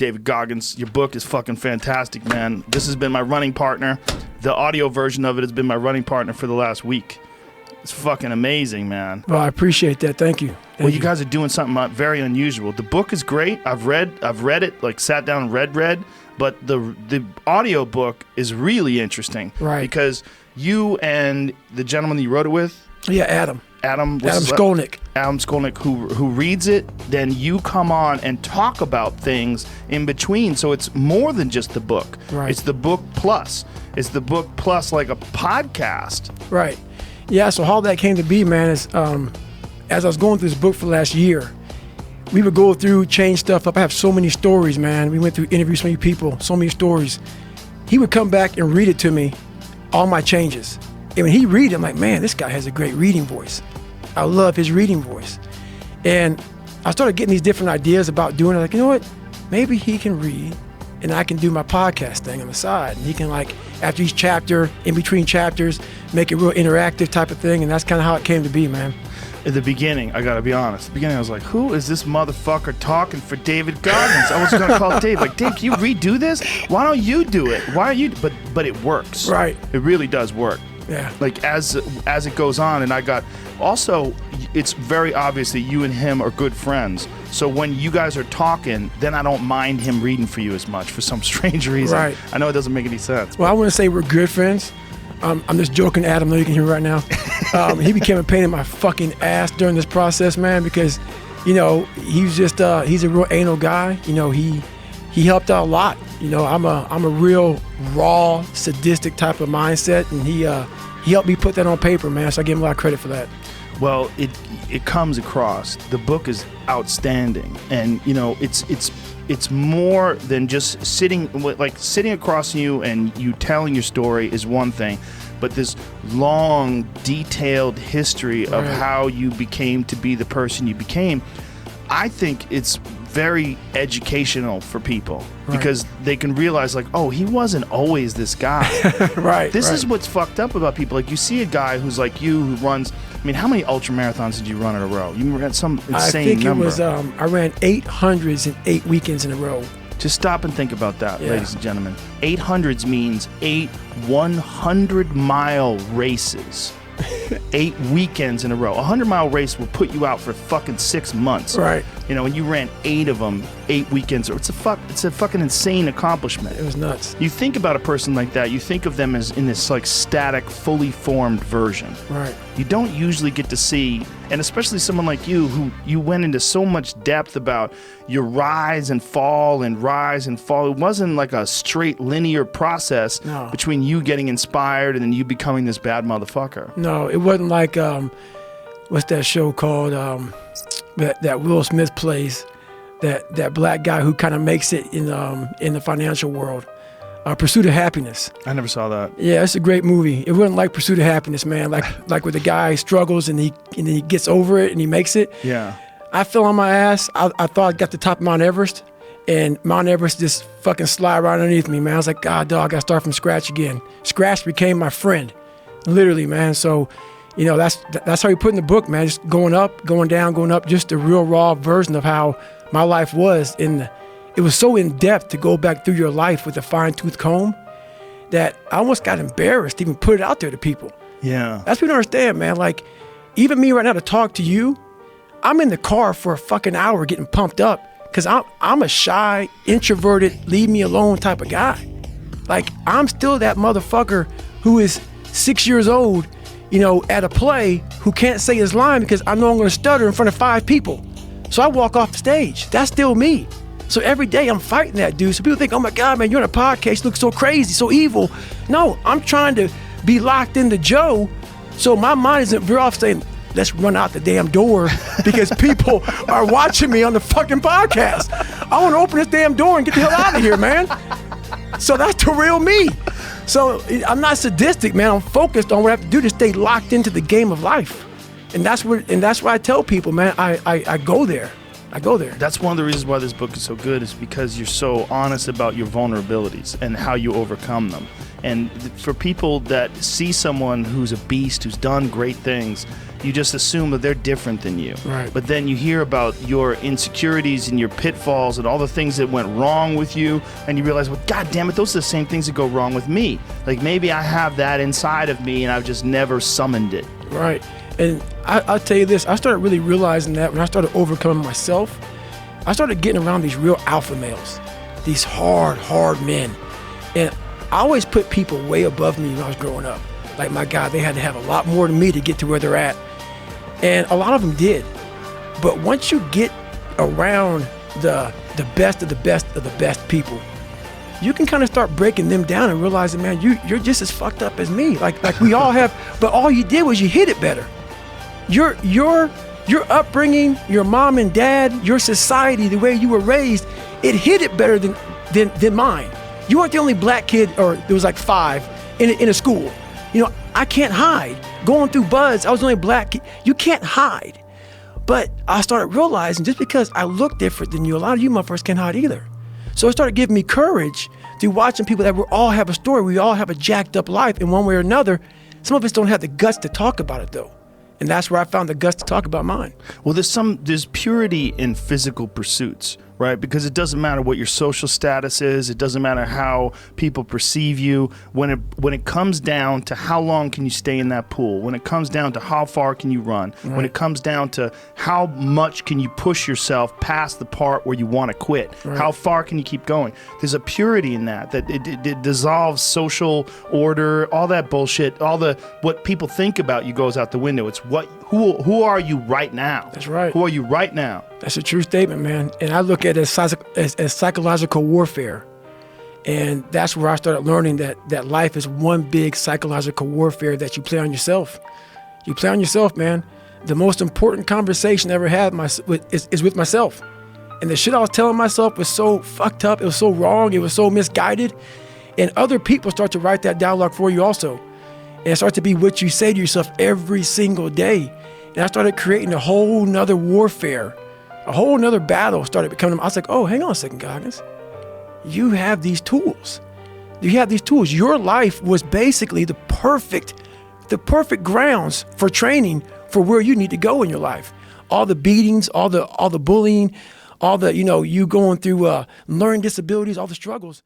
David Goggins. Your book is fucking fantastic, man. This has been my running partner. The audio version of it has been my running partner for the last week. It's fucking amazing, man. Well, I appreciate that. Thank you. You guys are doing something very unusual. The book is great. I've read it, like sat down and read, but the audio book is really interesting. Right. Because you and the gentleman that you wrote it with? Yeah, Adam Skolnick. Skolnick. Adam Skolnick, who reads it, then you come on and talk about things in between. So it's more than just the book. Right. It's the book plus. It's the book plus like a podcast. Right. Yeah, so how that came to be, man, is as I was going through this book for the last year, we would go through, change stuff up. I have so many stories, man. We went through, interviewed so many people, so many stories. He would come back and read it to me, all my changes. And when he read it, I'm like, man, this guy has a great reading voice. I love his reading voice. And I started getting these different ideas about doing it. Like, you know what? Maybe he can read and I can do my podcast thing on the side. And he can, like, after each chapter, in between chapters, make it real interactive type of thing. And that's kind of how it came to be, man. At the beginning, I gotta be honest. At the beginning, I was like, who is this motherfucker talking for David Goggins? I was gonna call Dave, like, Dave, can you redo this? Why don't you do it? Why are you? But it works. Right. It really does work. Yeah. Like, as it goes on, and I got, also, it's very obvious that you and him are good friends. So when you guys are talking, then I don't mind him reading for you as much for some strange reason. Right. I know it doesn't make any sense. Well, I wouldn't say we're good friends. I'm just joking, Adam. I know you can hear me right now. He became a pain in my fucking ass during this process, man, because, you know, he was just, he's a real anal guy. You know, he helped out a lot. You know, I'm a real raw, sadistic type of mindset, and he helped me put that on paper, man, so I give him a lot of credit for that. Well, it comes across. The book is outstanding, and you know it's more than just sitting across from you and you telling your story is one thing, but this long, detailed history of how you became to be the person you became. I think it's very educational for people because they can realize, like, oh, he wasn't always this guy. This is what's fucked up about people. Like, you see a guy who's like you who runs, I mean, how many ultra marathons did you run in a row? You ran some insane number. I think it was, I ran 800s in 8 weekends in a row. Just stop and think about that, ladies and gentlemen. 800s means 8 100-mile races. 8 weekends in a row. A 100-mile race will put you out for fucking 6 months. Right. You know, and you ran 8 of them, 8 weekends. It's a fucking insane accomplishment. It was nuts. You think about a person like that, you think of them as in this like static, fully formed version. Right. You don't usually get to see, and especially someone like you who you went into so much depth about your rise and fall and rise and fall. It wasn't like a straight linear process between you getting inspired and then you becoming this bad motherfucker. No, it wasn't like what's that show called that Will Smith plays, that black guy who kind of makes it in the financial world. Pursuit of Happiness. I never saw that. Yeah, it's a great movie. It wasn't like Pursuit of Happiness, man. Like where the guy struggles and then he gets over it and he makes it. Yeah. I fell on my ass. I thought I got to the top of Mount Everest, and Mount Everest just fucking slide right underneath me, man. I was like, God, dog, I gotta start from scratch again. Scratch became my friend, literally, man. So, you know, that's how you put in the book, man. Just going up, going down, going up. Just a real raw version of how my life was. It was so in depth to go back through your life with a fine-tooth comb that I almost got embarrassed to even put it out there to people. Yeah. That's what you don't understand, man. Like, even me right now to talk to you, I'm in the car for a fucking hour getting pumped up because I'm a shy, introverted, leave me alone type of guy. Like, I'm still that motherfucker who is 6 years old, you know, at a play who can't say his line because I know I'm going to stutter in front of 5 people. So I walk off the stage. That's still me. So every day I'm fighting that dude. So people think, oh my God, man, you're on a podcast, you look so crazy, so evil. No, I'm trying to be locked into Joe so my mind isn't veer off saying, let's run out the damn door because people are watching me on the fucking podcast. I want to open this damn door and get the hell out of here, man. So that's the real me. So I'm not sadistic, man. I'm focused on what I have to do to stay locked into the game of life. And that's why I tell people, man, I go there. I go there. That's one of the reasons why this book is so good, is because you're so honest about your vulnerabilities and how you overcome them. And for people that see someone who's a beast, who's done great things, you just assume that they're different than you. Right. But then you hear about your insecurities and your pitfalls and all the things that went wrong with you, and you realize, well, God damn it, those are the same things that go wrong with me. Like maybe I have that inside of me and I've just never summoned it. Right. And I'll tell you this, I started really realizing that when I started overcoming myself, I started getting around these real alpha males, these hard men. And I always put people way above me when I was growing up. Like, my God, they had to have a lot more than me to get to where they're at. And a lot of them did. But once you get around the best of the best of the best people, you can kind of start breaking them down and realizing, man, you're just as fucked up as me. Like we all have, but all you did was you hit it better. Your upbringing, your mom and dad, your society, the way you were raised, it hit it better than mine. You weren't the only black kid, or there was like 5 in a school. You know, I can't hide. Going through buds, I was the only black kid. You can't hide. But I started realizing just because I look different than you, a lot of you motherfuckers can't hide either. So it started giving me courage through watching people that we all have a story. We all have a jacked up life in one way or another. Some of us don't have the guts to talk about it though. And that's where I found the guts to talk about mine. Well, there's purity in physical pursuits, right? Because it doesn't matter what your social status is. It doesn't matter how people perceive you. When it comes down to how long can you stay in that pool, when it comes down to how far can you run, right, when it comes down to how much can you push yourself past the part where you want to quit, right, how far can you keep going? There's a purity in that it dissolves social order, all that bullshit, all the what people think about you goes out the window. It's who are you right now? That's right. Who are you right now? That's a true statement, man. And I look at it as psychological warfare. And that's where I started learning that life is one big psychological warfare that you play on yourself. You play on yourself, man. The most important conversation I ever had is with myself. And the shit I was telling myself was so fucked up. It was so wrong. It was so misguided. And other people start to write that dialogue for you also. And it starts to be what you say to yourself every single day. And I started creating a whole nother warfare, a whole nother battle started becoming. I was like, oh, hang on a second, Goggins. You have these tools. You have these tools. Your life was basically the perfect grounds for training for where you need to go in your life. All the beatings, all the bullying, all the, you going through learning disabilities, all the struggles.